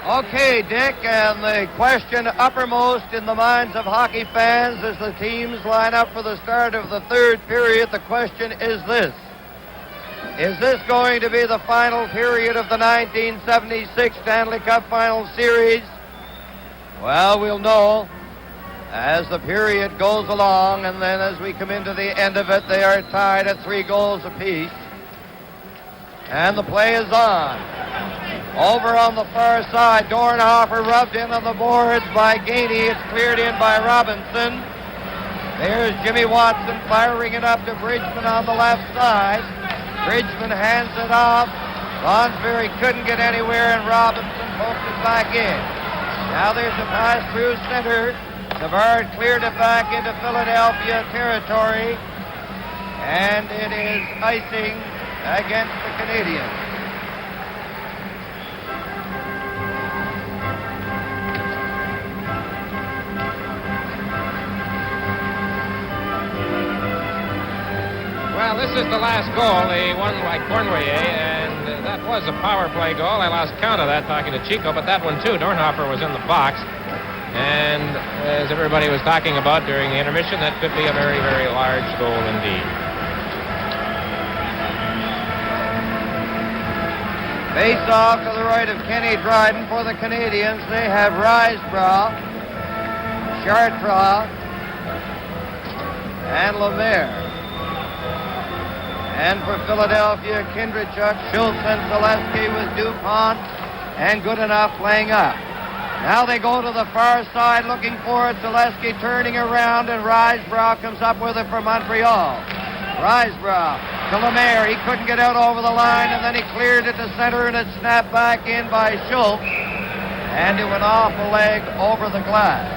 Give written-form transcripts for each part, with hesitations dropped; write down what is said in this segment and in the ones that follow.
Okay, Dick, and the question uppermost in the minds of hockey fans as the teams line up for the start of the third period, the question is this. Is this going to be the final period of the 1976 Stanley Cup Final Series? Well, we'll know as the period goes along, and then as we come into the end of it, they are tied at 3 goals apiece. And the play is on. Over on the far side, Dornhofer rubbed in on the boards by Gainey. It's cleared in by Robinson. There's Jimmy Watson firing it up to Bridgman on the left side. Bridgman hands it off. Lonsbury couldn't get anywhere, and Robinson poked it back in. Now there's a pass through center. Savard cleared it back into Philadelphia territory, and it is icing against the Canadiens. Well, this is the last goal, the one by Cornway, and that was a power play goal. I lost count of that talking to Chico, but that one too. Dornhofer was in the box, and as everybody was talking about during the intermission, that could be a very, very large goal indeed. Face off to the right of Kenny Dryden for the Canadiens. They have Risebrough, Chartrand, and Lemaire. And for Philadelphia, Kindrachuk, Schultz, and Zaleski with DuPont and Goodenough playing up. Now they go to the far side looking for it. Zaleski turning around, and Risebrough comes up with it for Montreal. Risebrough to Lemaire. He couldn't get out over the line, and then he cleared it to center, and it snapped back in by Schultz. And it went off a leg over the glass.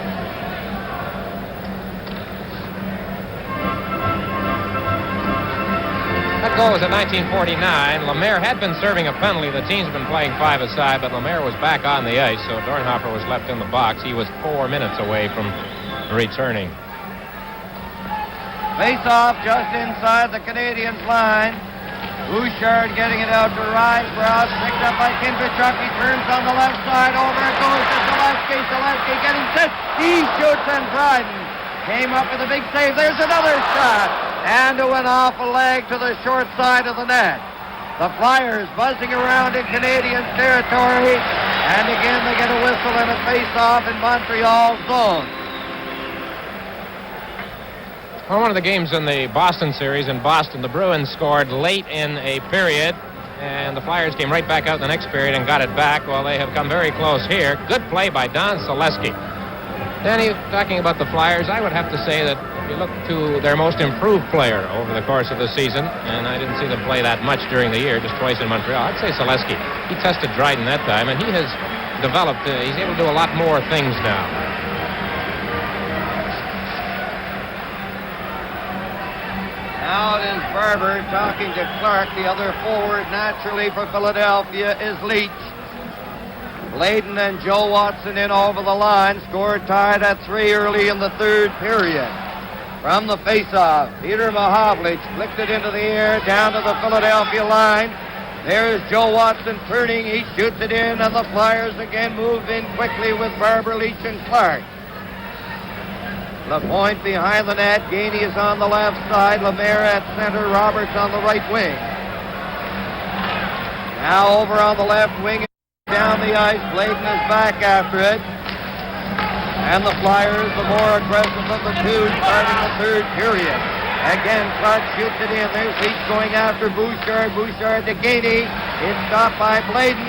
That goal was in 1949. Lemaire had been serving a penalty. The team's been playing 5-a-side, but Lemaire was back on the ice, so Dornhofer was left in the box. He was 4 minutes away from returning. Face-off just inside the Canadiens' line. Bouchard getting it out to Risebrough. Picked up by Kindrachuk. He turns on the left side. Over it goes to Zaleski. Zaleski getting set. He shoots, and Dryden came up with a big save. There's another shot. And it went off a leg to the short side of the net. The Flyers buzzing around in Canadian territory. And again they get a whistle and a face-off in Montreal's zone. Well, one of the games in the Boston series in Boston, the Bruins scored late in a period, and the Flyers came right back out in the next period and got it back. Well, they have come very close here. Good play by Don Zaleski. Danny, talking about the Flyers, I would have to say that if you look to their most improved player over the course of the season, and I didn't see them play that much during the year, just twice in Montreal, I'd say Zaleski. He tested Dryden that time, and he has developed, he's able to do a lot more things now. Now it is Barber talking to Clark. The other forward naturally for Philadelphia is Leach. Bladen and Joe Watson in over the line. Score tied at 3 early in the third period. From the faceoff, Peter Mahovlich flicked it into the air down to the Philadelphia line. There's Joe Watson turning. He shoots it in, and the Flyers again move in quickly with Barber, Leach, and Clark. LaPointe behind the net. Gainey is on the left side. Lemaire at center. Roberts on the right wing. Now over on the left wing. Down the ice. Bladen is back after it. And the Flyers, the more aggressive of the two, starting the third period. Again, Clark shoots it in. There's Leach going after Bouchard. Bouchard to Gainey. It's stopped by Bladen.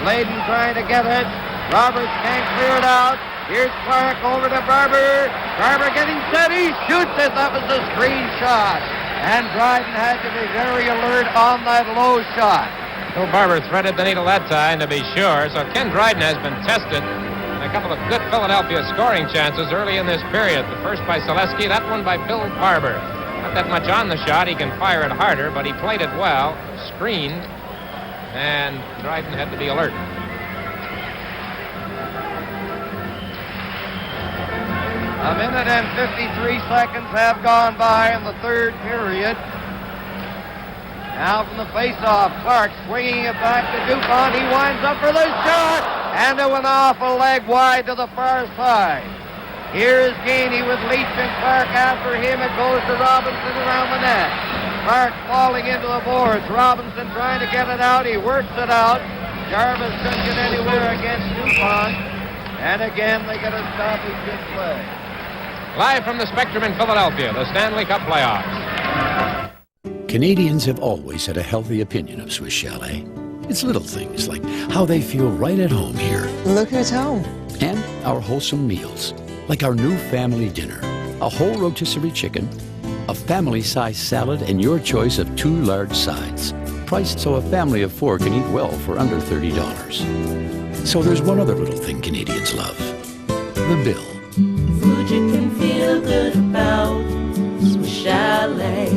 Bladen trying to get it. Roberts can't clear it out. Here's Clark over to Barber. Barber getting set. He shoots it. That was a screen shot. And Dryden had to be very alert on that low shot. Bill Barber threaded the needle that time, to be sure. So Ken Dryden has been tested. And a couple of good Philadelphia scoring chances early in this period. The first by Zaleski, that one by Bill Barber. Not that much on the shot. He can fire it harder, but he played it well. Screened. And Dryden had to be alert. A minute and 53 seconds have gone by in the third period. Now from the faceoff, Clark swinging it back to DuPont. He winds up for the shot, and it went off a leg wide to the far side. Here is Gainey with Leach and Clark after him. It goes to Robinson around the net. Clark falling into the boards. Robinson trying to get it out. He works it out. Jarvis couldn't get anywhere against Dupont. And again, they get a stoppage in play. Live from the Spectrum in Philadelphia, the Stanley Cup playoffs. Canadians have always had a healthy opinion of Swiss Chalet. It's little things like how they feel right at home here. Look who's home. And our wholesome meals, like our new family dinner. A whole rotisserie chicken, a family-sized salad, and your choice of 2 large sides. Priced so a family of 4 can eat well for under $30. So there's one other little thing Canadians love. The bill. Food you can feel good about. Swiss Chalet.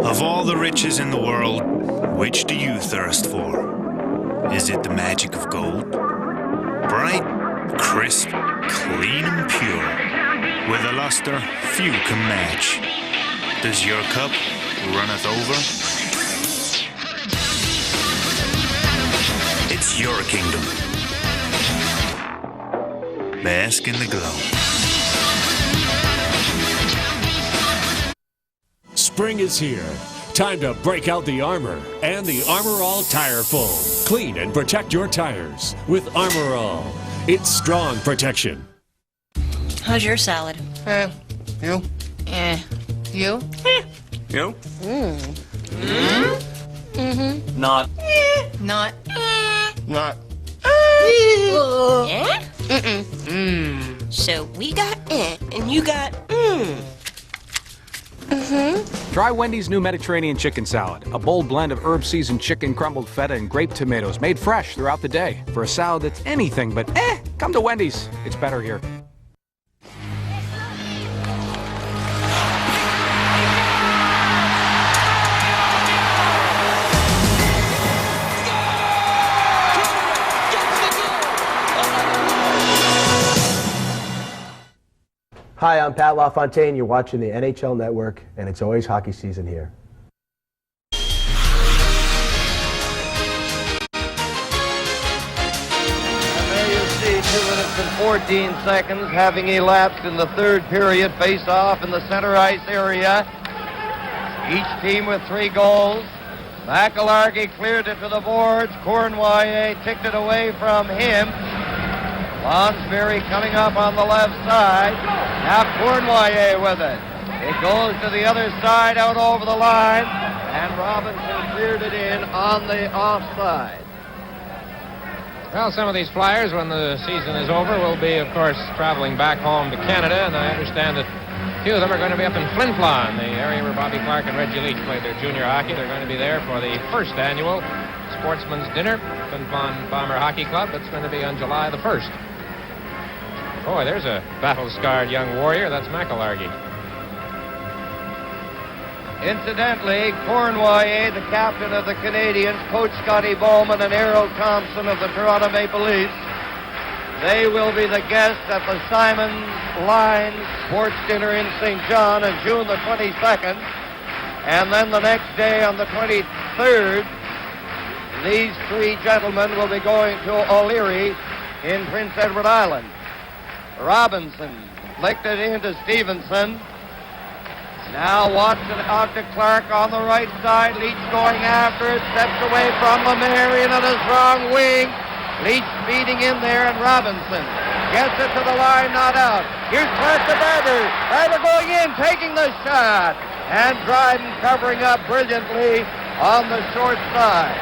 Of all the riches in the world, which do you thirst for? Is it the magic of gold? Bright, crisp, clean and pure, with a luster few can match. Does your cup runneth over? It's your kingdom. Bask in the glow. Spring is here. Time to break out the armor and the Armor All Tire Foam. Clean and protect your tires with Armor All. It's strong protection. How's your salad? You? You? You? Not. Not. So we got and you got Try Wendy's new Mediterranean chicken salad, a bold blend of herb-seasoned chicken, crumbled feta, and grape tomatoes made fresh throughout the day. For a salad that's anything but come to Wendy's. It's better here. Hi, I'm Pat LaFontaine. You're watching the NHL Network, and it's always hockey season here. And there you see 2 minutes and 14 seconds having elapsed in the third period. Face off in the center ice area. Each team with 3 goals. McIlhargey cleared it to the boards. Cournoyer ticked it away from him. Lonsberry coming up on the left side. Now Cournoyer with it. It goes to the other side out over the line. And Robinson cleared it in on the offside. Well, some of these Flyers, when the season is over, will be, of course, traveling back home to Canada. And I understand that a few of them are going to be up in Flin Flon, the area where Bobby Clark and Reggie Leach played their junior hockey. They're going to be there for the first annual Sportsman's Dinner, Flin Flon Bomber Hockey Club. That's going to be on July the 1st. Boy, there's a battle-scarred young warrior. That's McIlhargey. Incidentally, Cournoyer, the captain of the Canadiens, Coach Scotty Bowman, and Errol Thompson of the Toronto Maple Leafs, they will be the guests at the Simons Line Sports Dinner in St. John on June the 22nd. And then the next day on the 23rd, these 3 gentlemen will be going to O'Leary in Prince Edward Island. Robinson flicked it into Stevenson. Now Watson out to Clark on the right side. Leach going after it. Steps away from Lemaire in on his wrong wing. Leach speeding in there, and Robinson gets it to the line, not out. Here's Clark to Barber. Barber going in, taking the shot. And Dryden covering up brilliantly on the short side.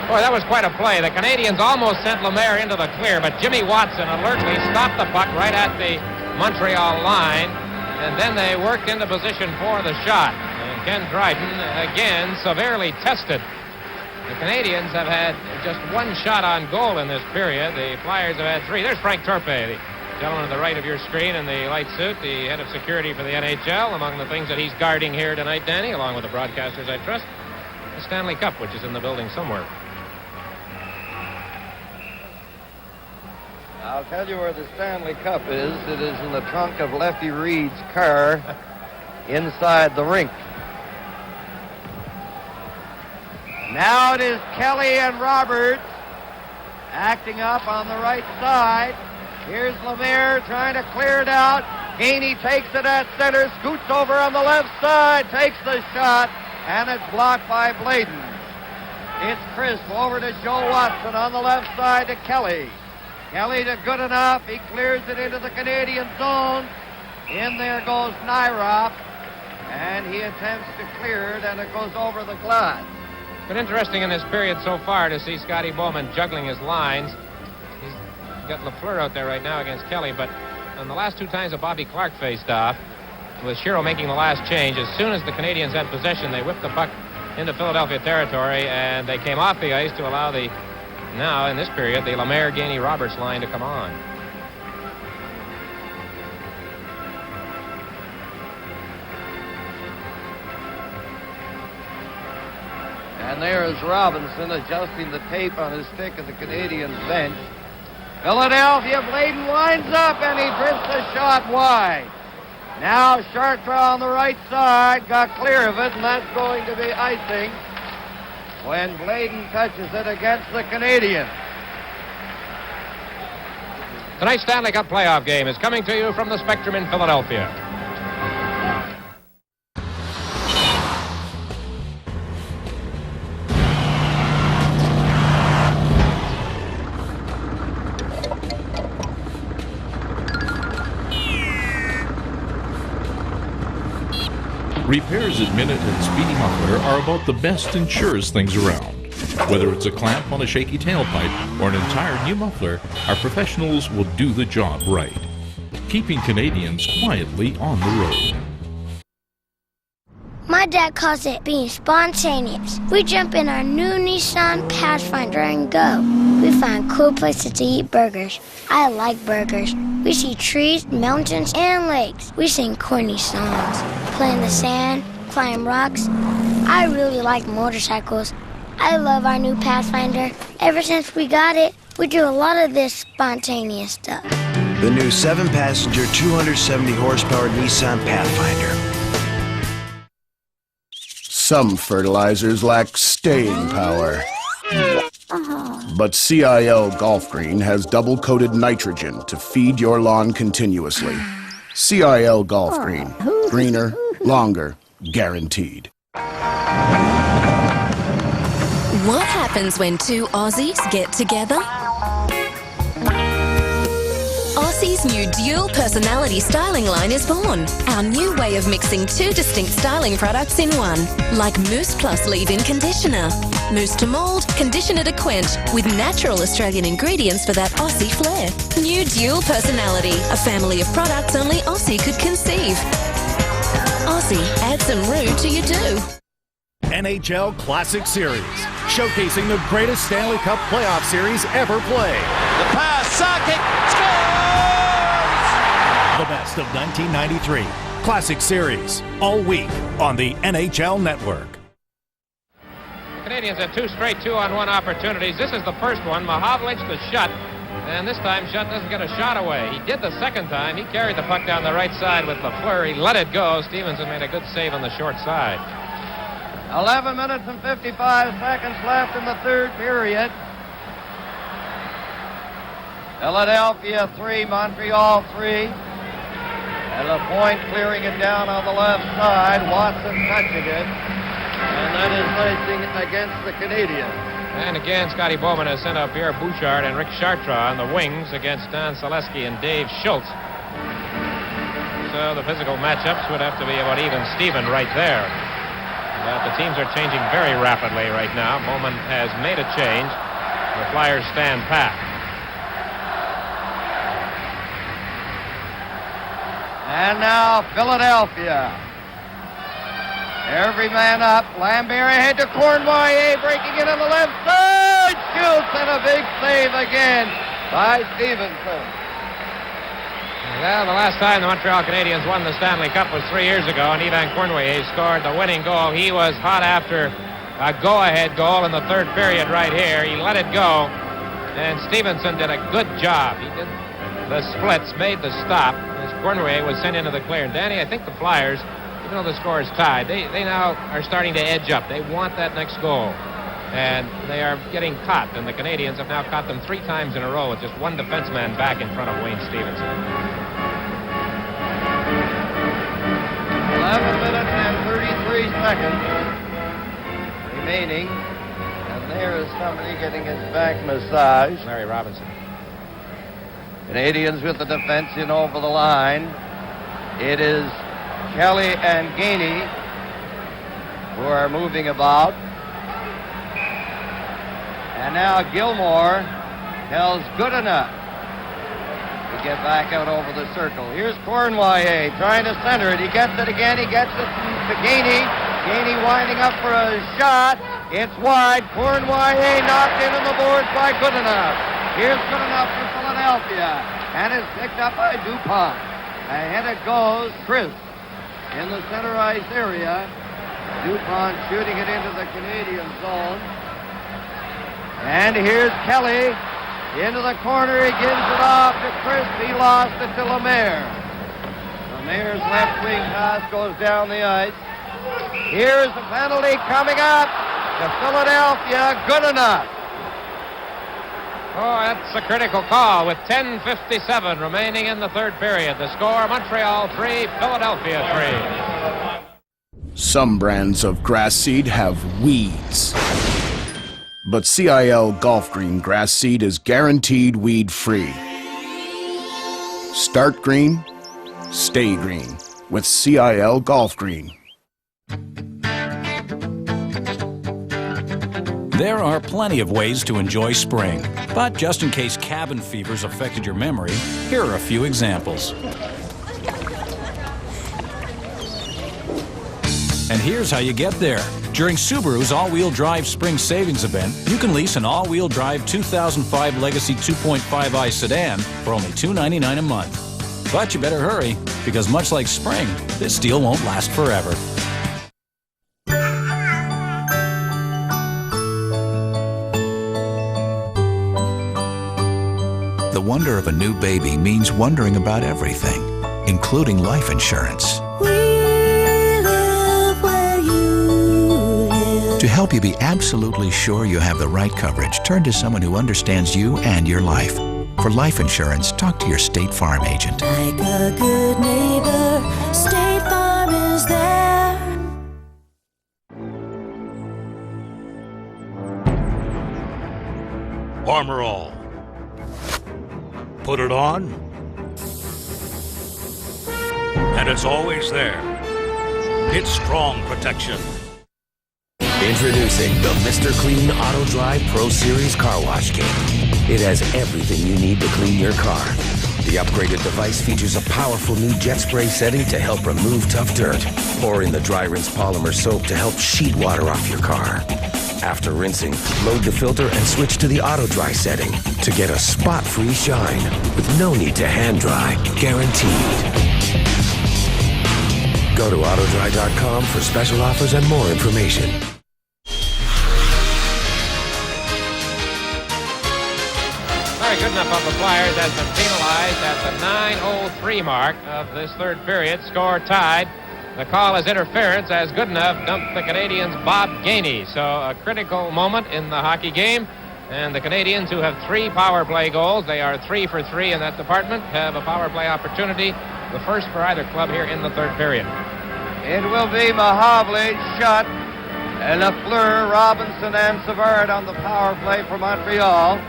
Boy, that was quite a play. The Canadians almost sent Lemaire into the clear, but Jimmy Watson alertly stopped the puck right at the Montreal line, and then they worked into position for the shot. And Ken Dryden, again, severely tested. The Canadians have had just 1 shot on goal in this period. The Flyers have had 3. There's Frank Turpe, the gentleman to the right of your screen in the light suit, the head of security for the NHL. Among the things that he's guarding here tonight, Danny, along with the broadcasters, I trust, the Stanley Cup, which is in the building somewhere. I'll tell you where the Stanley Cup is. It is in the trunk of Lefty Reed's car inside the rink. Now it is Kelly and Roberts acting up on the right side. Here's Lemaire trying to clear it out. Gainey takes it at center, scoots over on the left side, takes the shot, and it's blocked by Bladen. It's Crisp over to Joe Watson on the left side to Kelly. Kelly to good enough. He clears it into the Canadian zone. In there goes Nyrop, and he attempts to clear it, and it goes over the glass. It's been interesting in this period so far to see Scotty Bowman juggling his lines. He's got Lafleur out there right now against Kelly, but on the last two times that Bobby Clark faced off, with Shiro making the last change, as soon as the Canadians had possession, they whipped the puck into Philadelphia territory, and they came off the ice to allow the, now in this period, the Lemaire, Gainey, Roberts line to come on. And there is Robinson adjusting the tape on his stick at the Canadiens bench. Philadelphia, Bladen lines up, and he drifts the shot wide. Now Chartres on the right side got clear of it, and that's going to be icing when Bladen touches it against the Canadiens. Tonight's Stanley Cup playoff game is coming to you from the Spectrum in Philadelphia. Repairs at Minute and Speedy Muffler are about the best and surest things around. Whether it's a clamp on a shaky tailpipe or an entire new muffler, our professionals will do the job right, keeping Canadians quietly on the road. My dad calls it being spontaneous. We jump in our new Nissan Pathfinder and go. We find cool places to eat burgers. I like burgers. We see trees, mountains, and lakes. We sing corny songs, play in the sand, climb rocks. I really like motorcycles. I love our new Pathfinder. Ever since we got it, we do a lot of this spontaneous stuff. The new 7-passenger, 270-horsepower Nissan Pathfinder. Some fertilizers lack staying power. But CIL Golf Green has double-coated nitrogen to feed your lawn continuously. CIL Golf Green. Greener, longer, guaranteed. What happens when two Aussies get together? Aussie's new dual personality styling line is born. Our new way of mixing two distinct styling products in one. Like Mousse Plus leave-in conditioner. Mousse to mold, conditioner to quench, with natural Australian ingredients for that Aussie flair. New dual personality, a family of products only Aussie could conceive. Aussie, add some roux to your do. NHL Classic Series, showcasing the greatest Stanley Cup playoff series ever played. The pass, Sakic scores! The best of 1993. Classic Series, all week on the NHL Network. The Canadians had two straight 2-on-1 opportunities. This is the first one. Mahovlich to Shutt, and this time Shutt doesn't get a shot away. He did the second time. He carried the puck down the right side with Lafleur. He let it go. Stevenson made a good save on the short side. 11 minutes and 55 seconds left in the third period. Philadelphia 3, Montreal 3. And LaPointe clearing it down on the left side. Watson touching it. And that is racing against the Canadiens. And again, Scotty Bowman has sent out Pierre Bouchard and Rick Chartres on the wings against Don Selesky and Dave Schultz. So the physical matchups would have to be about even Steven right there. But the teams are changing very rapidly right now. Bowman has made a change. The Flyers stand pat. And now Philadelphia. Every man up. Lambert ahead to Cournoyer, breaking it on the left side. Shoots, and a big save again by Stevenson. Well, the last time the Montreal Canadiens won the Stanley Cup was 3 years ago, and Yvan Cournoyer scored the winning goal. He was hot after a go-ahead goal in the third period right here. He let it go, and Stevenson did a good job. He did the splits, made the stop, as Cournoyer was sent into the clear. And Danny, I think the Flyers, even though the score is tied, they now are starting to edge up. They want that next goal. And they are getting caught, and the Canadians have now caught them 3 times in a row with just one defenseman back in front of Wayne Stevenson. 11 minutes and 33 seconds remaining. And there is somebody getting his back massaged. Larry Robinson. Canadians with the defense in over the line. It is Kelly and Gainey who are moving about. And now Gilmore tells good enough to get back out over the circle. Here's Cournoyer trying to center it. He gets it again. He gets it to Gainey. Gainey winding up for a shot. It's wide. Cournoyer knocked into the boards by good enough. Here's good enough for Philadelphia. And it's picked up by DuPont. Ahead it goes. Chris in the center ice area. DuPont shooting it into the Canadian zone. And here's Kelly into the corner. He gives it off to Chris. He lost it to Lemaire. Lemaire's left wing pass goes down the ice. Here's the penalty coming up to Philadelphia. Good enough. Oh, that's a critical call with 10:57 remaining in the third period. The score, Montreal 3, Philadelphia 3. Some brands of grass seed have weeds. But CIL Golf Green grass seed is guaranteed weed-free. Start green, stay green with CIL Golf Green. There are plenty of ways to enjoy spring, but just in case cabin fever's affected your memory, here are a few examples. And here's how you get there. During Subaru's all-wheel drive spring savings event, you can lease an all-wheel drive 2005 Legacy 2.5i sedan for only $299 a month. But you better hurry, because much like spring, this deal won't last forever. The wonder of a new baby means wondering about everything, including life insurance. To help you be absolutely sure you have the right coverage, turn to someone who understands you and your life. For life insurance, talk to your State Farm agent. Like a good neighbor, State Farm is there. Armor All. Put it on, and it's always there. It's strong protection. Introducing the Mr. Clean Auto Dry Pro Series Car Wash Kit. It has everything you need to clean your car. The upgraded device features a powerful new jet spray setting to help remove tough dirt. Pour in the dry rinse polymer soap to help sheet water off your car. After rinsing, load the filter and switch to the auto dry setting to get a spot-free shine with no need to hand dry, guaranteed. Go to autodry.com for special offers and more information. Very good enough of the Flyers has been penalized at the 9:03 mark of this third period. Score tied. The call is interference as good enough dumped the Canadians' Bob Gainey. So a critical moment in the hockey game. And the Canadians, who have 3 power play goals, they are 3 for 3 in that department, have a power play opportunity, the first for either club here in the third period. It will be Mahavli, Shutt, Lafleur, Robinson, and Savard on the power play for Montreal.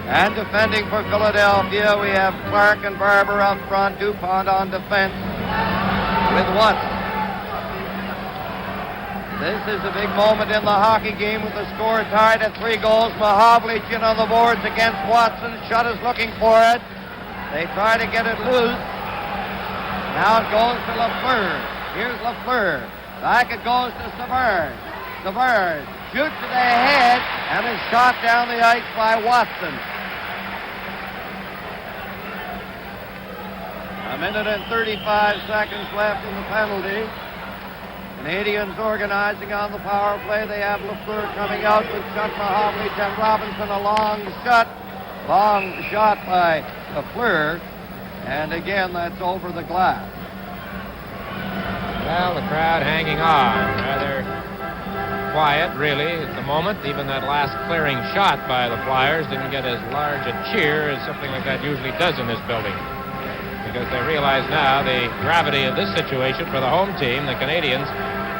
And defending for Philadelphia, we have Clark and Barber up front, DuPont on defense with Watson. This is a big moment in the hockey game with the score tied at 3 goals. Mahavlich in on the boards against Watson. Shutt is looking for it. They try to get it loose. Now it goes to Lafleur. Here's Lafleur. Back it goes to Savard. Savard shoots to the head and is shot down the ice by Watson. A minute and 35 seconds left in the penalty. Canadians organizing on the power play. They have Lafleur coming out with Shutt, Mahavlich, and Robinson. A long shot by Lafleur. And again, that's over the glass. Well, the crowd hanging on. Rather quiet, really, at the moment. Even that last clearing shot by the Flyers didn't get as large a cheer as something like that usually does in this building, because they realize now the gravity of this situation for the home team, the Canadiens,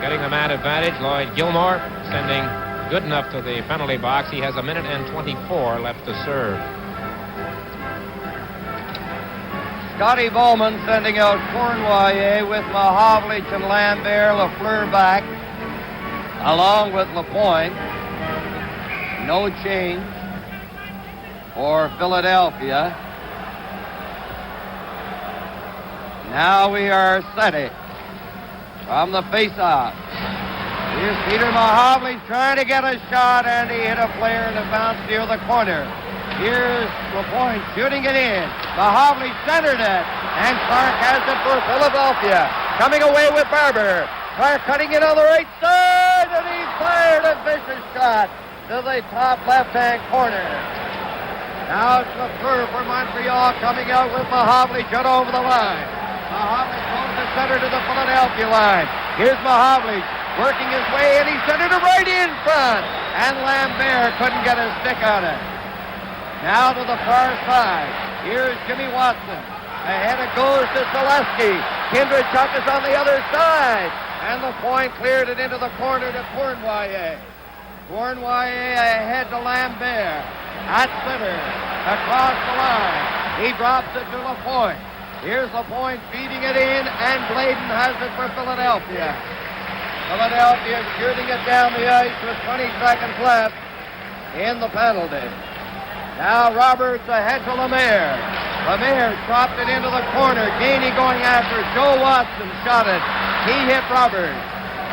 getting the man advantage. Lloyd Gilmore sending good enough to the penalty box. He has 1 minute and 24 left to serve. Scotty Bowman sending out Cournoyer with Mahovlich and Lambert, Lafleur back, along with Lapointe. No change for Philadelphia. Now we are set it from the face-off. Here's Peter Mahovlich trying to get a shot, and he hit a flare and it bounced near the corner. Here's Lapointe shooting it in. Mahovlich centered it, and Clark has it for Philadelphia. Coming away with Barber. Clark cutting it on the right side, and he fired a vicious shot to the top left-hand corner. Now it's Lafleur for Montreal coming out with Mahovlich shut over the line. Mahovlich goes to center to the Philadelphia line. Here's Mahovlich working his way, and he centered it right in front, and Lambert couldn't get a stick on it. Now to the far side. Here's Jimmy Watson. Ahead it goes to Selesky. Kindrachuk is on the other side. And Lapointe cleared it into the corner to Cournoyer. Cournoyer ahead to Lambert. At center. Across the line. He drops it to Lapointe. Here's Lapointe feeding it in, and Bladen has it for Philadelphia. Philadelphia shooting it down the ice with 20 seconds left in the penalty. Now Roberts ahead to Lemaire. Lemaire dropped it into the corner. Gainey going after. Joe Watson shot it. He hit Roberts.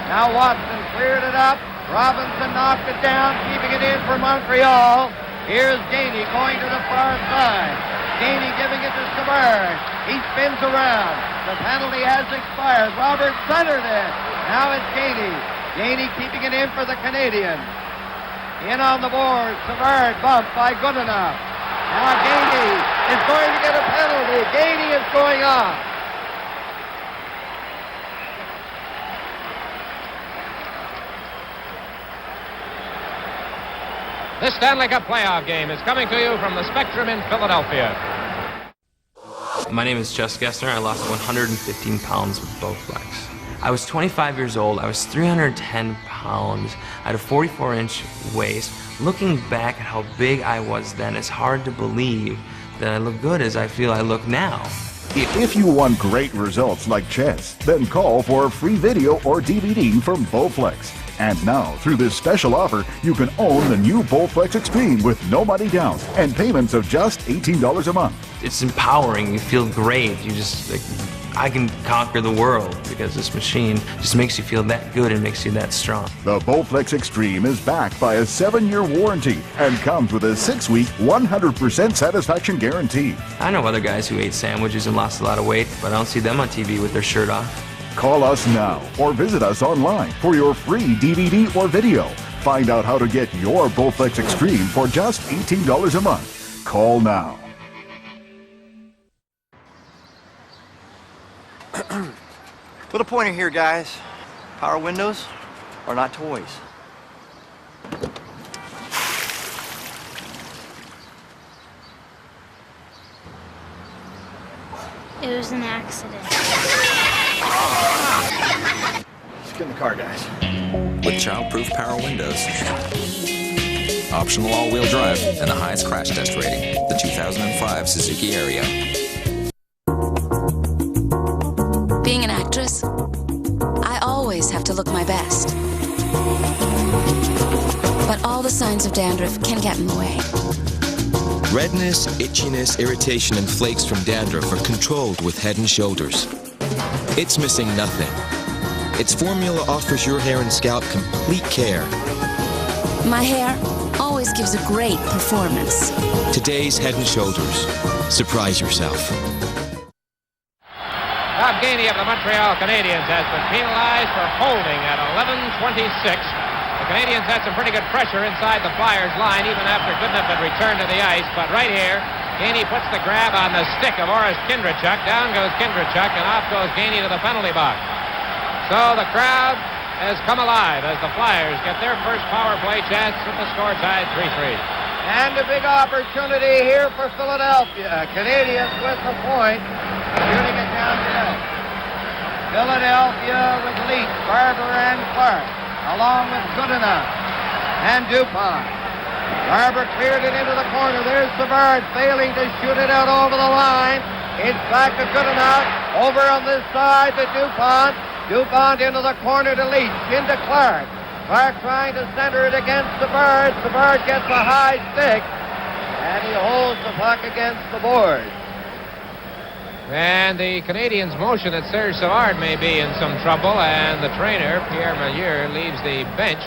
Now Watson cleared it up. Robinson knocked it down, keeping it in for Montreal. Here's Gainey going to the far side. Gainey giving it to Savard. He spins around. The penalty has expired. Roberts centered it. Now it's Gainey. Gainey keeping it in for the Canadiens. In on the board, Savard bumped by Goodenough. Now Gainey is going to get a penalty. Gainey is going off. This Stanley Cup playoff game is coming to you from the Spectrum in Philadelphia. My name is Jess Gessner. I lost 115 pounds with Bowflex. I was 25 years old. I was 310 pounds. I had a 44-inch waist. Looking back at how big I was then, it's hard to believe that I look good as I feel I look now. If you want great results like Chess, then call for a free video or DVD from Bowflex. And now, through this special offer, you can own the new Bowflex Extreme with no money down and payments of just $18 a month. It's empowering. You feel great. You just, I can conquer the world because this machine just makes you feel that good and makes you that strong. The Bowflex Extreme is backed by a 7-year warranty and comes with a 6-week, 100% satisfaction guarantee. I know other guys who ate sandwiches and lost a lot of weight, but I don't see them on TV with their shirt off. Call us now or visit us online for your free DVD or video. Find out how to get your Bowflex Extreme for just $18 a month. Call now. Put a pointer here, guys. Power windows are not toys. It was an accident. Let's get in the car, guys. With child-proof power windows, optional all-wheel drive, and the highest crash test rating, the 2005 Suzuki Ario. Being an actress, I always have to look my best. But all the signs of dandruff can get in the way. Redness, itchiness, irritation, and flakes from dandruff are controlled with Head & Shoulders. It's missing nothing. Its formula offers your hair and scalp complete care. My hair always gives a great performance. Today's Head & Shoulders. Surprise yourself. Bob Gainey of the Montreal Canadiens has been penalized for holding at 11:26. The Canadiens had some pretty good pressure inside the Flyers line even after Goodenough had returned to the ice. But right here, Gainey puts the grab on the stick of Orest Kindrachuk. Down goes Kindrachuk, and off goes Gainey to the penalty box. So the crowd has come alive as the Flyers get their first power play chance with the score tied 3-3. And a big opportunity here for Philadelphia. Canadiens with the point, shooting it down the net. Philadelphia with Leach, Barber, and Clark, along with Goodenough and DuPont. Barber cleared it into the corner. There's Savard failing to shoot it out over the line. It's back to Goodenough. Over on this side to DuPont. DuPont into the corner to Leach. Into Clark. Clark trying to center it against Savard. Savard gets a high stick. And he holds the puck against the board. And the Canadiens motion that Serge Savard may be in some trouble, and the trainer, Pierre Malieu, leaves the bench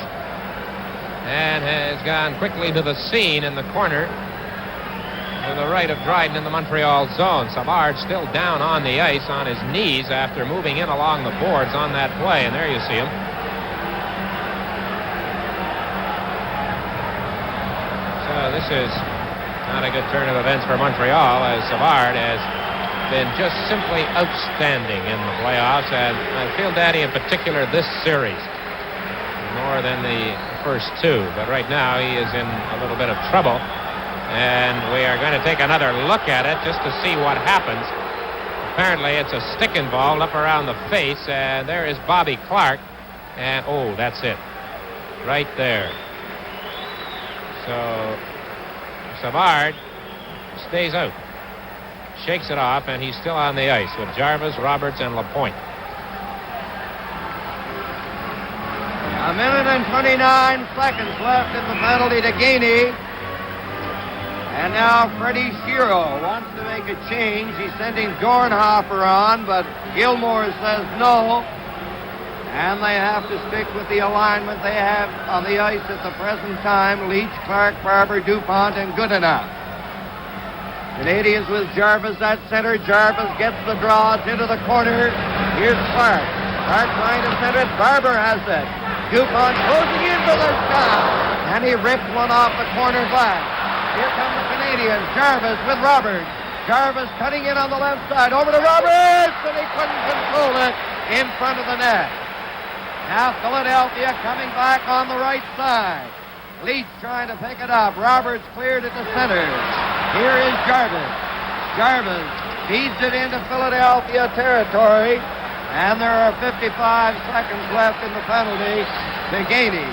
and has gone quickly to the scene in the corner to the right of Dryden in the Montreal zone. Savard still down on the ice on his knees after moving in along the boards on that play, and there you see him. So this is not a good turn of events for Montreal, as Savard has been just simply outstanding in the playoffs, and I feel Daddy in particular this series more than the first two, but right now he is in a little bit of trouble, and we are going to take another look at it just to see what happens. Apparently it's a stick involved up around the face, and there is Bobby Clark, and oh, that's it right there. So Savard stays out, shakes it off, and he's still on the ice with Jarvis, Roberts, and Lapointe. A minute and 29 seconds left in the penalty to Gainey. And now Freddie Shiro wants to make a change. He's sending Dornhofer on, but Gilmore says no. And they have to stick with the alignment they have on the ice at the present time. Leach, Clark, Barber, DuPont, and Goodenough. Canadiens with Jarvis at center. Jarvis gets the draws into the corner. Here's Clark. Clark trying to center it. Barber has it. DuPont closing in for the shot. And he ripped one off the corner glass. Here come the Canadiens. Jarvis with Roberts. Jarvis cutting in on the left side. Over to Roberts. And he couldn't control it in front of the net. Now Philadelphia coming back on the right side. Leach trying to pick it up. Roberts cleared at the center. Here is Jarvis. Jarvis feeds it into Philadelphia territory. And there are 55 seconds left in the penalty to Gainey.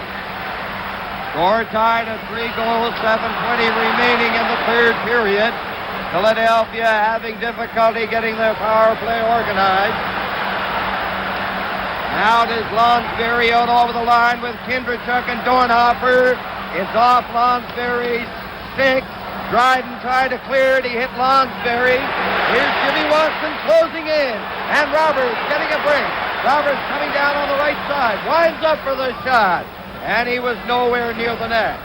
Score tied at 3 goals, 7:20 remaining in the third period. Philadelphia having difficulty getting their power play organized. Now it is Lonsberry out over the line with Kindrachuk and Dornhofer. It's off Lonsberry's stick. Dryden tried to clear it. He hit Lonsberry. Here's Jimmy Watson closing in. And Roberts getting a break. Roberts coming down on the right side. Winds up for the shot. And he was nowhere near the net.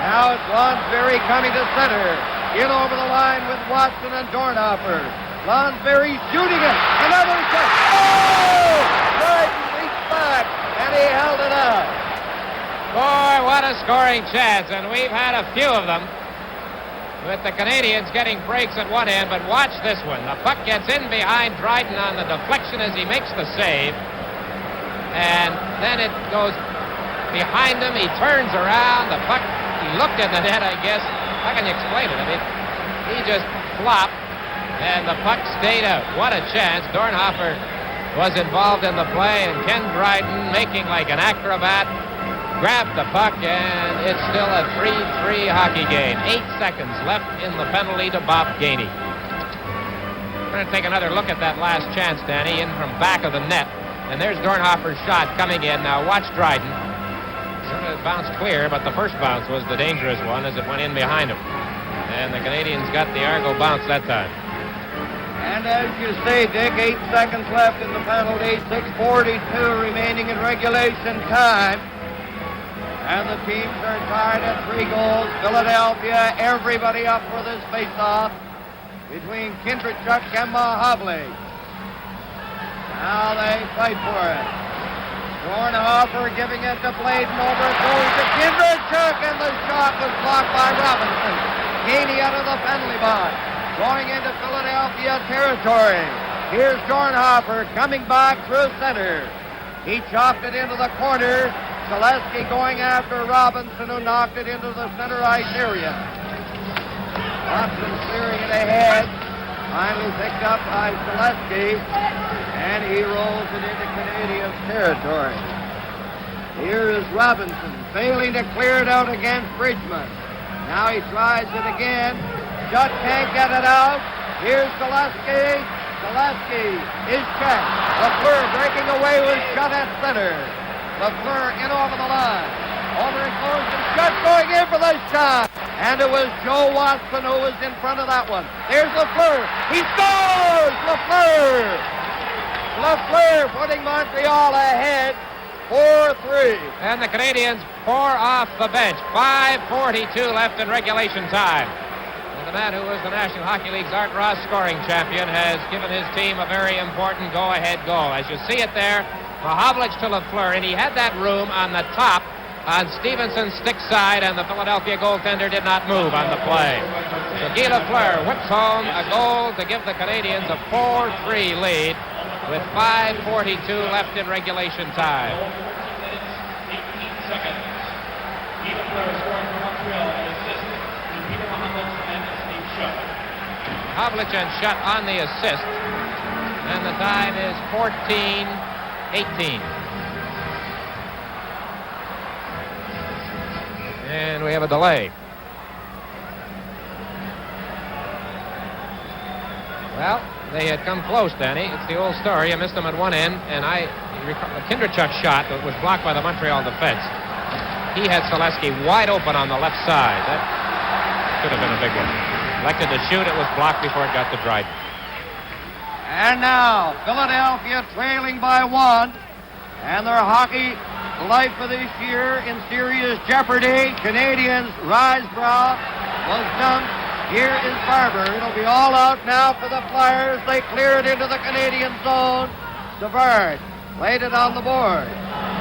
Now it's Lonsberry coming to center. In over the line with Watson and Dornhofer. Lonsberry shooting it. Another shot. Oh! Dryden reached back. And he held it up. Boy, what a scoring chance. And we've had a few of them, with the Canadiens getting breaks at one end, but watch this one. The puck gets in behind Dryden on the deflection as he makes the save, and then it goes behind him. He turns around. The puck, he looked at the net, I guess. How can you explain it? I mean, he just flopped, and the puck stayed out. What a chance. Dornhofer was involved in the play, and Ken Dryden, making like an acrobat, grabbed the puck, and it's still a 3-3 hockey game. 8 seconds left in the penalty to Bob Gainey. We're going to take another look at that last chance, Danny, in from back of the net. And there's Dornhofer's shot coming in. Now watch Dryden. It bounced clear, but the first bounce was the dangerous one as it went in behind him. And the Canadiens got the Argo bounce that time. And as you say, Dick, 8 seconds left in the penalty. 6:42 remaining in regulation time. And the teams are tied at 3 goals. Philadelphia, everybody up for this face-off between Kindrachuk and Mahovley. Now they fight for it. Dornhofer giving it to Bladen. Over it goes to Kindrachuk, and the shot was blocked by Robinson. Gainey out of the penalty box, going into Philadelphia territory. Here's Dornhofer coming back through center. He chopped it into the corner. Zaleski going after Robinson, who knocked it into the center ice area. Watson clearing it ahead. Finally picked up by Zaleski, and he rolls it into Canadiens territory. Here is Robinson, failing to clear it out against Bridgman. Now he tries it again. Judd can't get it out. Here's Zaleski. Zaleski is checked. Lafleur breaking away with Judd at center. Lafleur in over the line. Over it goes, and Judd going in for the shot. And it was Joe Watson who was in front of that one. There's Lafleur. He scores! Lafleur! Lafleur putting Montreal ahead 4-3. And the Canadiens pour off the bench. 5:42 left in regulation time. And the man who was the National Hockey League's Art Ross scoring champion has given his team a very important go-ahead goal. As you see it there, Mahovlich to Lafleur, and he had that room on the top on Stevenson's stick side, and the Philadelphia goaltender did not move on the play. So Guy Lafleur whips home a goal to give the Canadiens a 4-3 lead with 5:42 left in regulation time. Mahovlich and Shutt on the assist, and the time is 14-18. And we have a delay. Well, they had come close, Danny. It's the old story. I missed them at one end, and Kindrachuk's shot that was blocked by the Montreal defense. He had Zaleski wide open on the left side. That could have been a big one. Elected to shoot. It was blocked before it got to Dryden. And now, Philadelphia trailing by 1, and their hockey life for this year in serious jeopardy. Canadiens, Risebrough was dumped. Here is Barber. It'll be all out now for the Flyers. They clear it into the Canadian zone. Savard laid it on the board.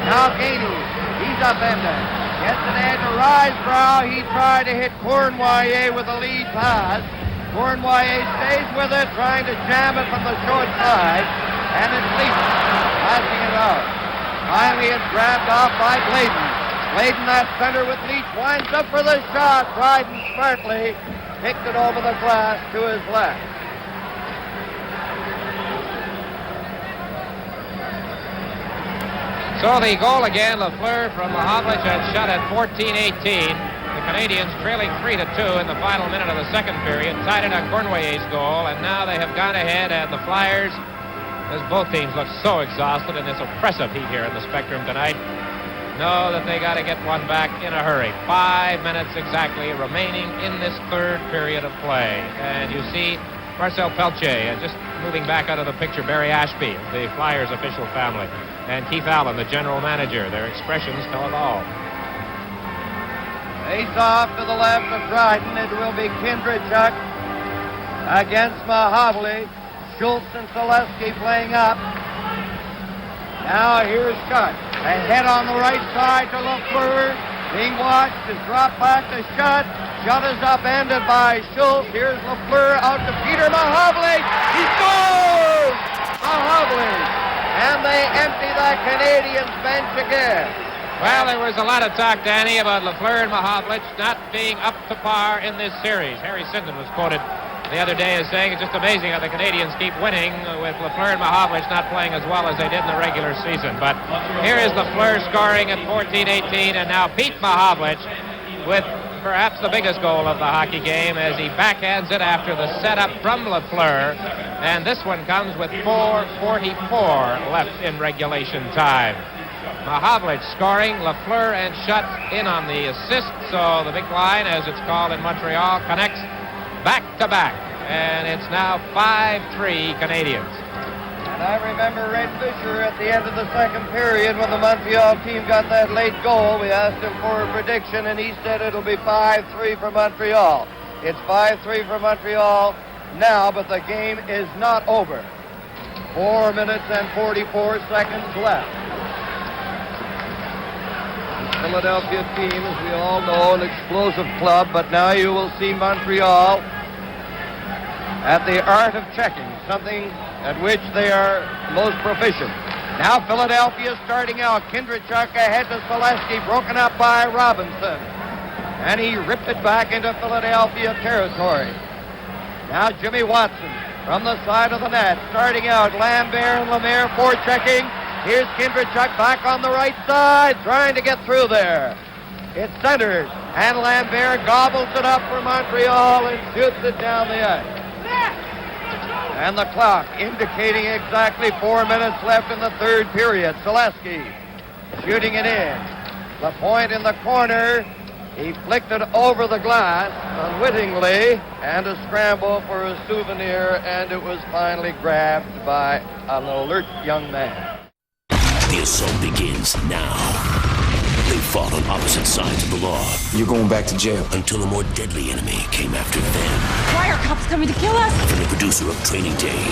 Now Gainey, he's upended. Gets it in to Risebrough. He tried to hit Cournoyer with a lead pass. Cournoyer stays with it, trying to jam it from the short side. And it's Leach passing it out. Finally, it's grabbed off by Bladen. Bladen, that center with Leach, winds up for the shot. Dryden smartly picked it over the glass to his left. So the goal again, Lafleur from Mahovlich and Shutt at 14-18. The Canadiens trailing 3-2 in the final minute of the second period. Tied it on Cournoyer's goal, and now they have gone ahead, and the Flyers, as both teams look so exhausted in this oppressive heat here in the Spectrum tonight, know that they got to get one back in a hurry. 5 minutes exactly remaining in this third period of play. And you see Marcel Pelletier, and just moving back out of the picture, Barry Ashby, the Flyers official family, and Keith Allen, the general manager. Their expressions tell it all. Face off to the left of Dryden. It will be Kindrachuk against Mahovlich. Schultz and Zaleski playing up. Now here's Shutt. Ahead on the right side to Lafleur. Being watched is dropped back to Shutt. Shutt is upended by Schultz. Here's Lafleur out to Peter Mahovlich. He scores! Mahovlich. And they empty the Canadiens bench again. Well, there was a lot of talk, Danny, about Lafleur and Mahovlich not being up to par in this series. Harry Sinden was quoted the other day as saying it's just amazing how the Canadiens keep winning with Lafleur and Mahovlich not playing as well as they did in the regular season. But here is Lafleur scoring at 14-18, and now Pete Mahovlich with perhaps the biggest goal of the hockey game as he backhands it after the setup from Lafleur. And this one comes with 4:44 left in regulation time. Mahovlich scoring, Lafleur and Shutt in on the assist, so the big line, as it's called in Montreal, connects back-to-back, and it's now 5-3 Canadiens. And I remember Red Fisher at the end of the second period when the Montreal team got that late goal. We asked him for a prediction, and he said it'll be 5-3 for Montreal. It's 5-3 for Montreal now, but the game is not over. 4 minutes and 44 seconds left. Philadelphia team, as we all know, an explosive club, but now you will see Montreal at the art of checking, something at which they are most proficient. Now Philadelphia starting out. Kindrachuk ahead to Selesky, broken up by Robinson. And he ripped it back into Philadelphia territory. Now Jimmy Watson from the side of the net. Starting out, Lambert and Lemaire forechecking. Here's Kindrachuk back on the right side, trying to get through there. It's centered, and Lambert gobbles it up for Montreal and shoots it down the ice. And the clock indicating exactly 4 minutes left in the third period. Selesky shooting it in. The point in the corner. He flicked it over the glass unwittingly, and a scramble for a souvenir, and it was finally grabbed by an alert young man. The assault begins now. They fought on opposite sides of the law. You're going back to jail. Until a more deadly enemy came after them. Why are cops coming to kill us? From the producer of Training Day,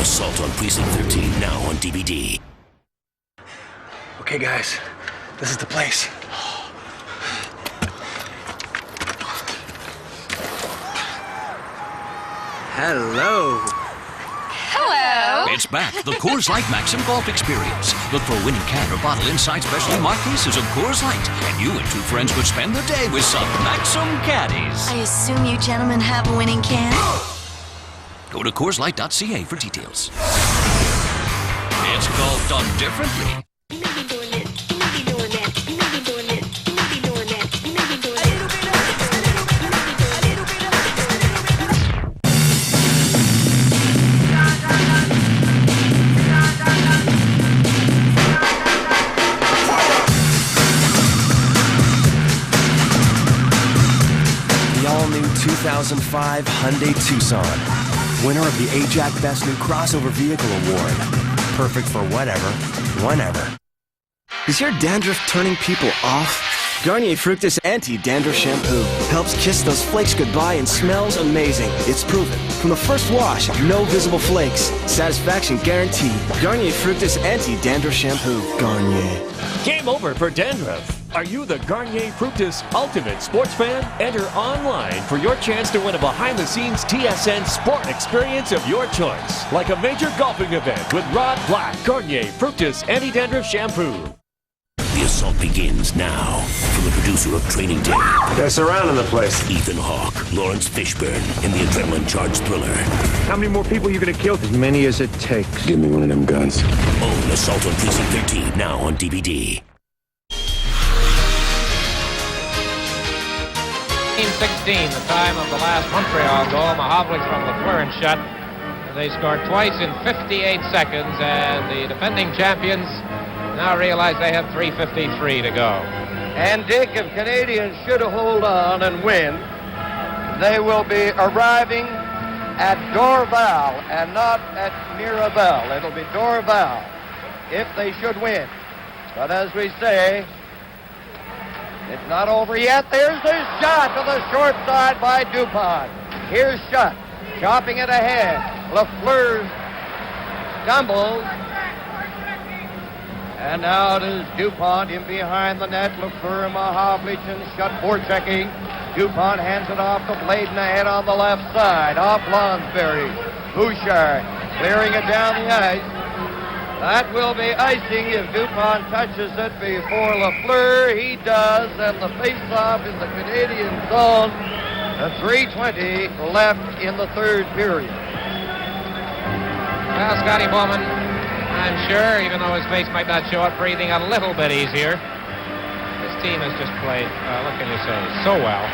Assault on Precinct 13, now on DVD. Okay, guys, this is the place. Hello. Hello. It's back, the Coors Light Maxim Golf Experience. Look for a winning can or bottle inside specially marked cases of Coors Light. And you and 2 friends could spend the day with some Maxim caddies. I assume you gentlemen have a winning can? Go to CoorsLight.ca for details. It's golf done differently. The all-new 2005 Hyundai Tucson. Winner of the AJAC Best New Crossover Vehicle Award. Perfect for whatever, whenever. Is your dandruff turning people off? Garnier Fructis Anti-Dandruff Shampoo helps kiss those flakes goodbye and smells amazing. It's proven. From the first wash, no visible flakes. Satisfaction guaranteed. Garnier Fructis Anti-Dandruff Shampoo. Garnier. Game over for dandruff. Are you the Garnier Fructis Ultimate Sports Fan? Enter online for your chance to win a behind-the-scenes TSN sport experience of your choice. Like a major golfing event with Rod Black. Garnier Fructis Anti-Dandruff Shampoo. The assault begins now. From the producer of Training Day. They're surrounding the place. Ethan Hawke, Lawrence Fishburne, in the adrenaline-charged thriller. How many more people are you gonna kill? As many as it takes. Give me one of them guns. Own Assault on Precinct 13, now on DVD. 16, the time of the last Montreal goal. Mahovlich from the Fleuren shot. They scored twice in 58 seconds, and the defending champions now realize they have 3:53 to go. And Dick, if Canadians should hold on and win, they will be arriving at Dorval and not at Mirabel. It'll be Dorval if they should win. But as we say, it's not over yet. There's the shot to the short side by Dupont. Here's Shutt, chopping it ahead. Lafleur stumbles. And now it is Dupont in behind the net. Lafleur, Mahovlich, and Shutt forechecking. Dupont hands it off to Bladen ahead on the left side. Off Lonsberry. Bouchard clearing it down the ice. That will be icing if Dupont touches it before Lafleur. He does, and the face-off in the Canadian zone. The 3:20 left in the third period. Well, Scotty Bowman, I'm sure, even though his face might not show it, breathing a little bit easier. This team has just played, what can you say, so well.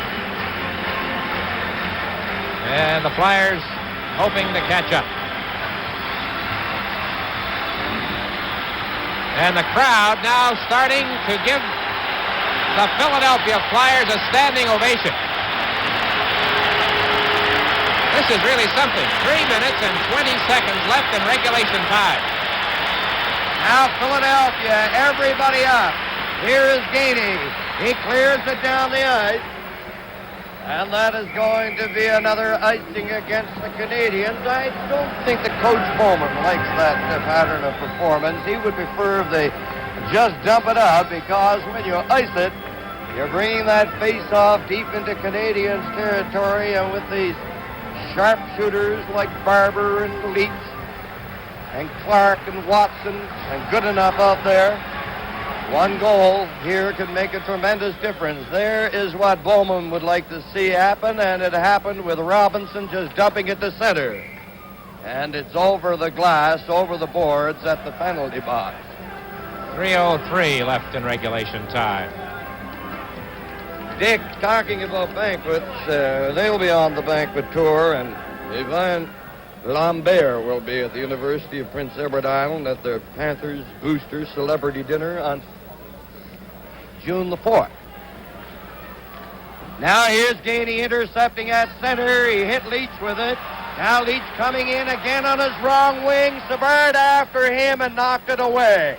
And the Flyers hoping to catch up. And the crowd now starting to give the Philadelphia Flyers a standing ovation. This is really something. 3 minutes and 20 seconds left in regulation time. Now Philadelphia, everybody up. Here is Gainey. He clears it down the ice. And that is going to be another icing against the Canadiens. I don't think that Coach Bowman likes that pattern of performance. He would prefer if they just dump it out, because when you ice it, you're bringing that face-off deep into Canadiens territory, and with these sharpshooters like Barber and Leach and Clark and Watson and good enough out there. One goal here could make a tremendous difference. There is what Bowman would like to see happen, and it happened with Robinson just dumping it to center. And it's over the glass, over the boards at the penalty box. 3:03 left in regulation time. Dick, talking about banquets, they'll be on the banquet tour, and Yvonne Lambert will be at the University of Prince Edward Island at the Panthers Booster Celebrity Dinner on June the 4th. Now here's Gainey intercepting at center. He hit Leach with it. Now Leach coming in again on his wrong wing. Savard after him and knocked it away.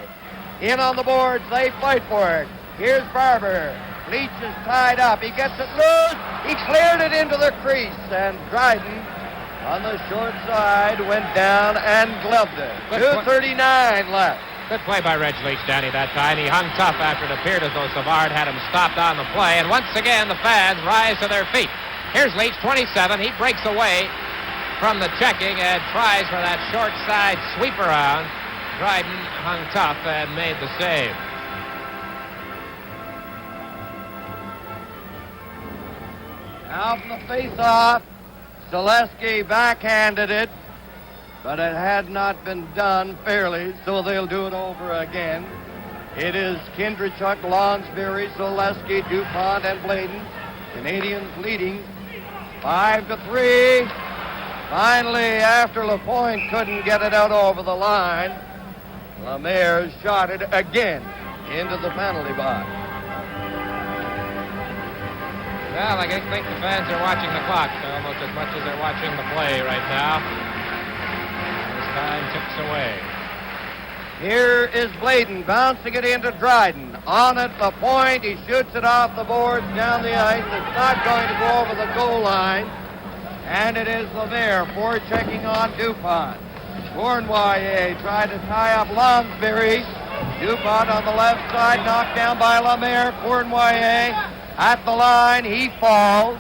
In on the boards, they fight for it. Here's Barber. Leach is tied up. He gets it loose. He cleared it into the crease. And Dryden on the short side went down and gloved it. 2:39 left. Good play by Reg Leach, Danny, that time. He hung tough after it appeared as though Savard had him stopped on the play. And once again, the fans rise to their feet. Here's Leach, 27. He breaks away from the checking and tries for that short side sweep around. Dryden hung tough and made the save. Now from the face-off, Zaleski backhanded it, but it had not been done fairly, so they'll do it over again. It is Kindrachuk, Lonsberry, Zaleski, DuPont, and Bladen. Canadians leading 5-3. Finally, after LaPointe couldn't get it out over the line, Lemaire shot it again into the penalty box. Well, I guess think the fans are watching the clock almost as much as they're watching the play right now. As time ticks away. Here is Bladen bouncing it into Dryden. On at the point, he shoots it off the boards down the ice. It's not going to go over the goal line. And it is Lemaire forechecking on DuPont. Cournoyer tried to tie up Lonsberry. DuPont on the left side, knocked down by Lemaire. Cournoyer at the line, he falls.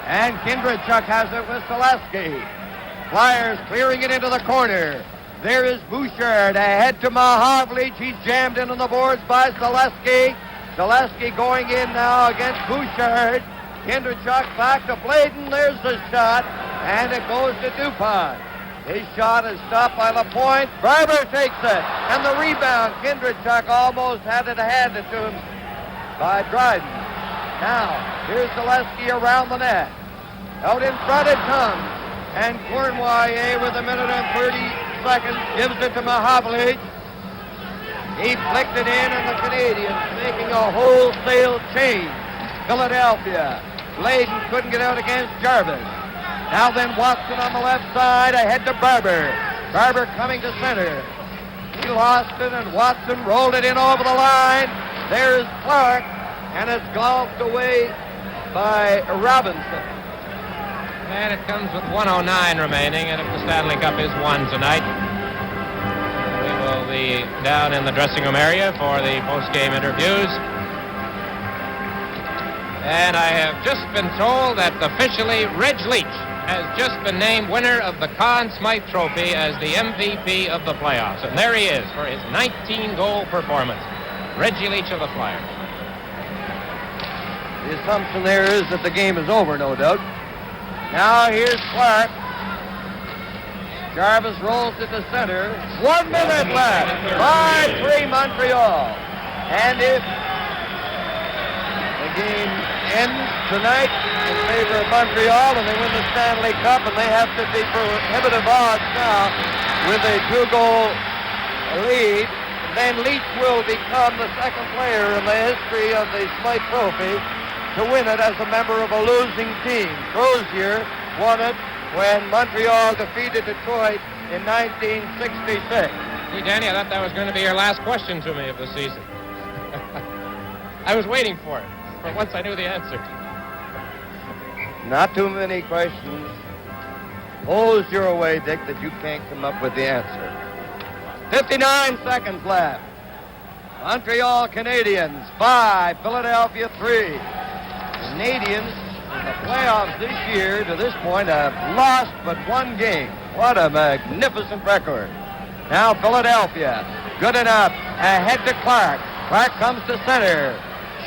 And Kindrachuk has it with Zaleski. Flyers clearing it into the corner. There is Bouchard ahead to Mahavlich. He's jammed into the boards by Zaleski. Zaleski going in now against Bouchard. Kindrachuk back to Bladen. There's the shot, and it goes to DuPont. His shot is stopped by LaPointe. Barber takes it, and the rebound. Kindrachuk almost had it handed to him by Dryden. Now, here's Zaleski around the net. Out in front it comes, and Cournoyer with 1 minute and 30 seconds gives it to Mahavlich. He flicked it in, and the Canadians making a wholesale change. Philadelphia. Bladen couldn't get out against Jarvis. Now then Watson on the left side, ahead to Barber. Barber coming to center. He lost it, and Watson rolled it in over the line. There's Clark, and it's golfed away by Robinson. And it comes with 1:09 remaining, and if the Stanley Cup is won tonight, we will be down in the dressing room area for the post-game interviews. And I have just been told that officially Reg Leach has just been named winner of the Conn Smythe Trophy as the MVP of the playoffs. And there he is for his 19-goal performance. Reggie Leach of the Flyers. The assumption there is that the game is over, no doubt. Now here's Clark. Jarvis rolls it to center. 1 minute left. 5-3 Montreal. And if the game ends tonight in favor of Montreal and they win the Stanley Cup, and they have to be prohibitive odds now with a 2-goal lead, then Leach will become the second player in the history of the Smythe Trophy to win it as a member of a losing team. Crozier won it when Montreal defeated Detroit in 1966. Hey, Danny, I thought that was going to be your last question to me of the season. I was waiting for it. For once I knew the answer. Not too many questions pose your way, Dick, that you can't come up with the answer. 59 seconds left. Montreal Canadiens 5, Philadelphia 3. Canadians in the playoffs this year to this point have lost but one game. What a magnificent record. Now Philadelphia, good enough, ahead to Clark. Clark comes to center,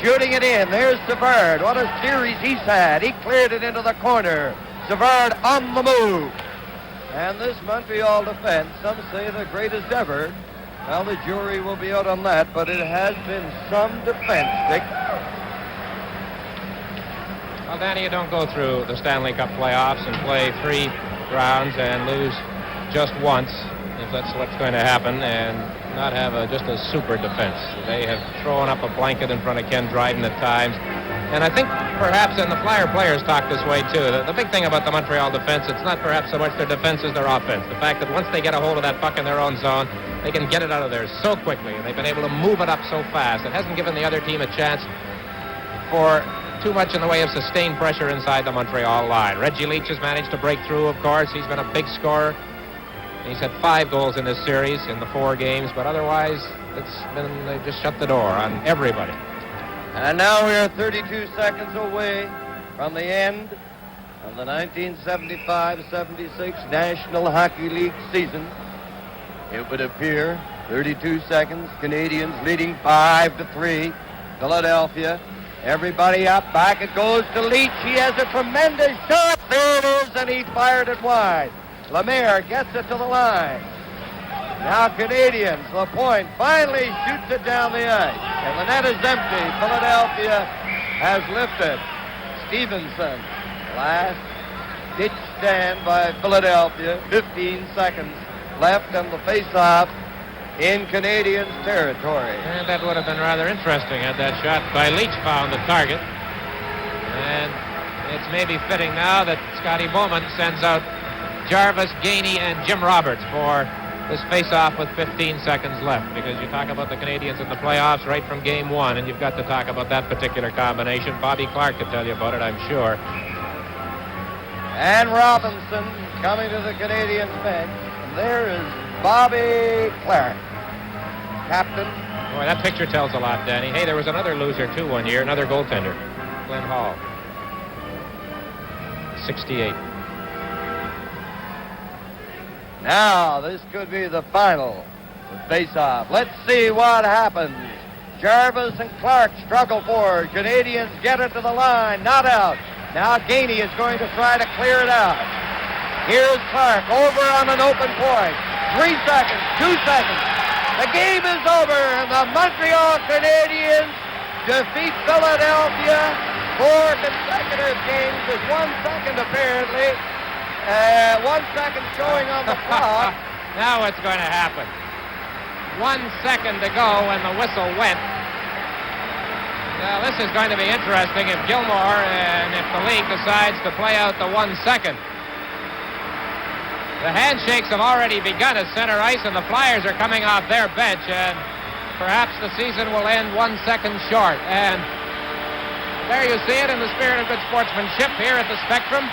shooting it in. There's Savard. What a series he's had. He cleared it into the corner. Savard on the move. And this Montreal defense, some say the greatest ever. Well, the jury will be out on that, but it has been some defense, Dick. Well, Danny, you don't go through the Stanley Cup playoffs and play 3 rounds and lose just once, if that's what's going to happen, and not have just a super defense. They have thrown up a blanket in front of Ken Dryden at times. And I think perhaps, and the Flyer players talk this way too, the big thing about the Montreal defense, it's not perhaps so much their defense as their offense. The fact that once they get a hold of that puck in their own zone, they can get it out of there so quickly, and they've been able to move it up so fast. It hasn't given the other team a chance for too much in the way of sustained pressure inside the Montreal line. Reggie Leach has managed to break through, of course. He's been a big scorer. He's had 5 goals in this series in the 4 games, but otherwise they've just shut the door on everybody. And now we are 32 seconds away from the end of the 1975-76 National Hockey League season. It would appear 32 seconds, Canadiens leading 5-3. Philadelphia, everybody up, back it goes to Leach. He has a tremendous shot. There it is, and he fired it wide. Lemaire gets it to the line. Now Canadiens, Lapointe finally shoots it down the ice. And the net is empty. Philadelphia has lifted. Stevenson, last ditch stand by Philadelphia. 15 seconds left on the face-off in Canadiens territory. And that would have been rather interesting had that shot by Leach found the target. And it's maybe fitting now that Scotty Bowman sends out Jarvis, Gainey, and Jim Roberts for this face-off with 15 seconds left, because you talk about the Canadiens in the playoffs right from game 1, and you've got to talk about that particular combination. Bobby Clark could tell you about it, I'm sure. And Robinson coming to the Canadiens bench. And there is Bobby Clark, captain. Boy, that picture tells a lot, Danny. Hey, there was another loser, too, one year, another goaltender, Glenn Hall. 68. Now, this could be the final face-off. Let's see what happens. Jarvis and Clark struggle forward. Canadiens get it to the line, not out. Now Gainey is going to try to clear it out. Here's Clark over on an open point. 3 seconds, 2 seconds. The game is over, and the Montreal Canadiens defeat Philadelphia 4 consecutive games with 1 second apparently. 1 second showing on the clock. Now what's going to happen? 1 second to go when the whistle went. Now this is going to be interesting if Gilmore and if the league decides to play out the 1 second. The handshakes have already begun at center ice, and the Flyers are coming off their bench, and perhaps the season will end 1 second short. And there you see it in the spirit of good sportsmanship here at the Spectrum.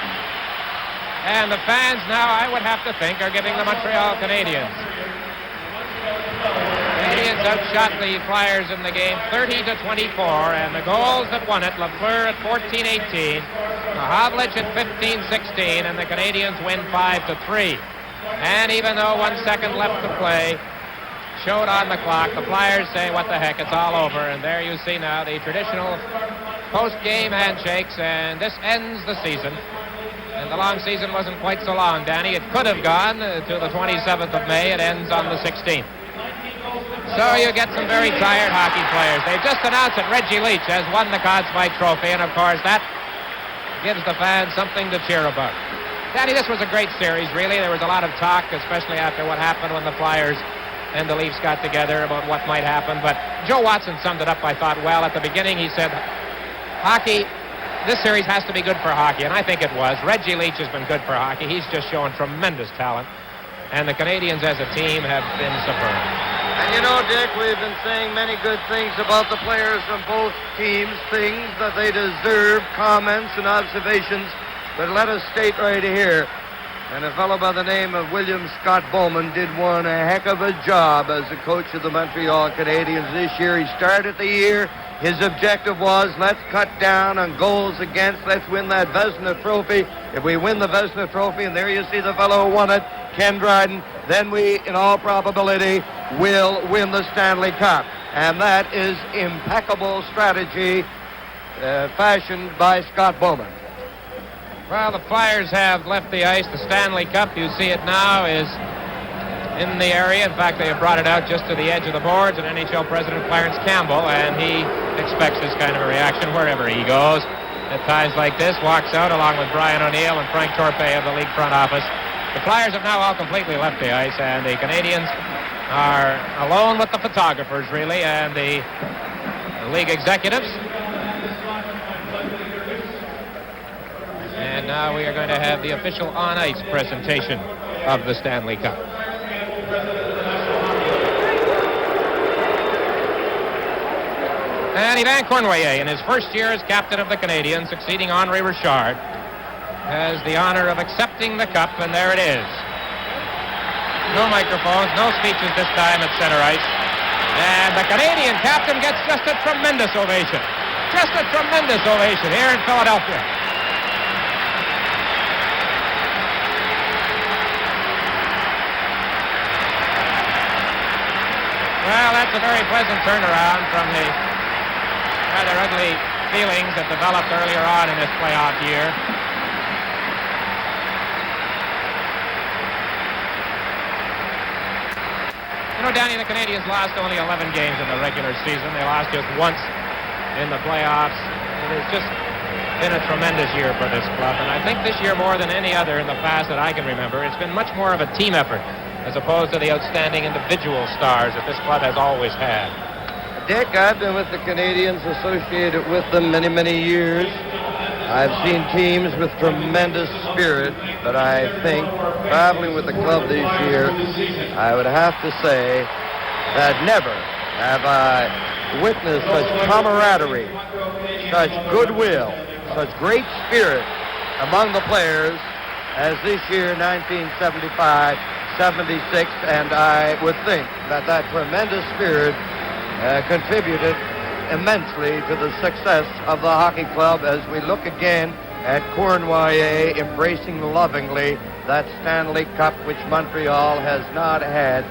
And the fans now, I would have to think, are giving the Montreal Canadiens. Canadiens outshot the Flyers in the game 30-24, and the goals that won it, Lafleur at 14-18, Havlich at 15-16, and the Canadiens win 5-3. And even though 1 second left to play, showed on the clock, the Flyers say, what the heck, it's all over. And there you see now the traditional post-game handshakes, and this ends the season. And the long season wasn't quite so long, Danny. It could have gone to the 27th of May. It ends on the 16th. So you get some very tired hockey players. They've just announced that Reggie Leach has won the Conn Smythe Trophy, and of course that gives the fans something to cheer about. Danny, this was a great series, really. There was a lot of talk, especially after what happened when the Flyers and the Leafs got together about what might happen. But Joe Watson summed it up, I thought, well. At the beginning, he said, hockey, this series has to be good for hockey, and I think it was. Reggie Leach has been good for hockey. He's just shown tremendous talent. And the Canadiens as a team have been superb. And you know, Dick, we've been saying many good things about the players from both teams, things that they deserve, comments and observations. But let us state right here, and a fellow by the name of William Scott Bowman did one a heck of a job as the coach of the Montreal Canadiens this year. He started the year. His objective was, let's cut down on goals against, let's win that Vezina Trophy. If we win the Vezina Trophy, and there you see the fellow who won it, Ken Dryden, then we, in all probability, will win the Stanley Cup. And that is impeccable strategy fashioned by Scott Bowman. Well, the Flyers have left the ice. The Stanley Cup, you see it now, is in the area. In fact, they have brought it out just to the edge of the boards, and NHL President Clarence Campbell, and he expects this kind of a reaction wherever he goes. At times like this, walks out along with Brian O'Neill and Frank Torpey of the league front office. The Flyers have now all completely left the ice, and the Canadiens are alone with the photographers, really, and the league executives. And now we are going to have the official on-ice presentation of the Stanley Cup. And Yvan Cournoyer, in his first year as captain of the Canadiens, succeeding Henri Richard, has the honor of accepting the cup, and there it is. No microphones, no speeches this time at center ice. And the Canadian captain gets just a tremendous ovation. Just a tremendous ovation here in Philadelphia. Well, that's a very pleasant turnaround from the rather ugly feelings that developed earlier on in this playoff year. You know, Danny, the Canadiens lost only 11 games in the regular season. They lost just once in the playoffs. It has just been a tremendous year for this club, and I think this year more than any other in the past that I can remember, it's been much more of a team effort as opposed to the outstanding individual stars that this club has always had. Dick, I've been with the Canadiens, associated with them many, many years. I've seen teams with tremendous spirit, but I think traveling with the club this year, I would have to say that never have I witnessed such camaraderie, such goodwill, such great spirit among the players as this year, 1975, 76, and I would think that that tremendous spirit contributed immensely to the success of the hockey club as we look again at Cournoyer embracing lovingly that Stanley Cup which Montreal has not had